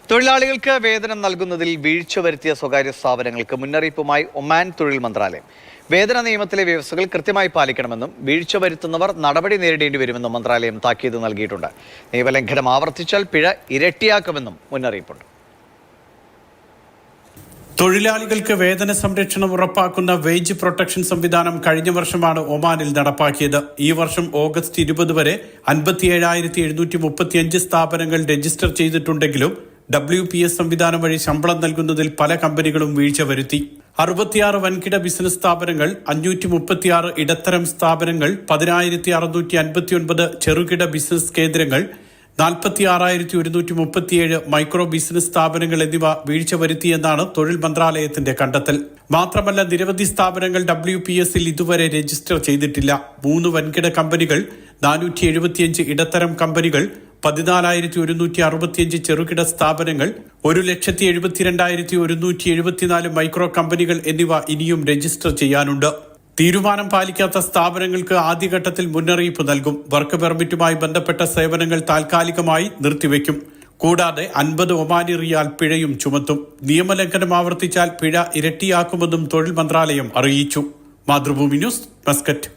തൊഴിലാളികൾക്ക് വേതനം നൽകുന്നതിൽ വീഴ്ച വരുത്തിയ സ്വകാര്യ സ്ഥാപനങ്ങൾക്ക് മുന്നറിയിപ്പുമായി ഒമാൻ തൊഴിൽ മന്ത്രാലയം. വേതന നിയമത്തിലെ വ്യവസ്ഥകൾ കൃത്യമായി പാലിക്കണമെന്നും വീഴ്ച വരുത്തുന്നവർ നടപടി നേരിടേണ്ടി വരുമെന്നും മന്ത്രാലയം താക്കീത് നൽകിയിട്ടുണ്ട്. നിയമലംഘനം ആവർത്തിച്ചാൽ പിഴ ഇരട്ടിയാക്കുമെന്നും മുന്നറിയിപ്പുണ്ട്. തൊഴിലാളികൾക്ക് വേതന സംരക്ഷണം ഉറപ്പാക്കുന്ന വേജ് പ്രൊട്ടക്ഷൻ സംവിധാനം കഴിഞ്ഞ വർഷമാണ് ഒമാനിൽ നടപ്പാക്കിയത്. ഈ വർഷം ഓഗസ്റ്റ് 20 വരെ 57,735 സ്ഥാപനങ്ങൾ രജിസ്റ്റർ ചെയ്തിട്ടുണ്ടെങ്കിലും WPS സംവിധാനം വഴി ശമ്പളം നൽകുന്നതിൽ പല കമ്പനികളും വീഴ്ച വരുത്തി. 66 വൻകിട ബിസിനസ് സ്ഥാപനങ്ങൾ, 536 ഇടത്തരം സ്ഥാപനങ്ങൾ, 10,659 ചെറുകിട ബിസിനസ് കേന്ദ്രങ്ങൾ, 46,137 മൈക്രോ ബിസിനസ് സ്ഥാപനങ്ങൾ എന്നിവ വീഴ്ച വരുത്തിയെന്നാണ് തൊഴിൽ മന്ത്രാലയത്തിന്റെ കണ്ടെത്തൽ. മാത്രമല്ല, നിരവധി സ്ഥാപനങ്ങൾ WPSൽ ഇതുവരെ രജിസ്റ്റർ ചെയ്തിട്ടില്ല. 3 വൻകിട കമ്പനികൾ, 475 ഇടത്തരം കമ്പനികൾ, 14,165 ചെറുകിട സ്ഥാപനങ്ങൾ, 1,72,174 മൈക്രോ കമ്പനികൾ എന്നിവ ഇനിയും രജിസ്റ്റർ ചെയ്യാനുണ്ട്. തീരുമാനം പാലിക്കാത്ത സ്ഥാപനങ്ങൾക്ക് ആദ്യഘട്ടത്തിൽ മുന്നറിയിപ്പ് നൽകും. വർക്ക് പെർമിറ്റുമായി ബന്ധപ്പെട്ട സേവനങ്ങൾ താൽക്കാലികമായി നിർത്തിവെക്കും. കൂടാതെ 50 ഒമാനി റിയാൽ പിഴയും ചുമത്തും. നിയമലംഘനം ആവർത്തിച്ചാൽ പിഴ ഇരട്ടിയാക്കുമെന്നും തൊഴിൽ മന്ത്രാലയം അറിയിച്ചു. Mathrubhumi news, Muscat.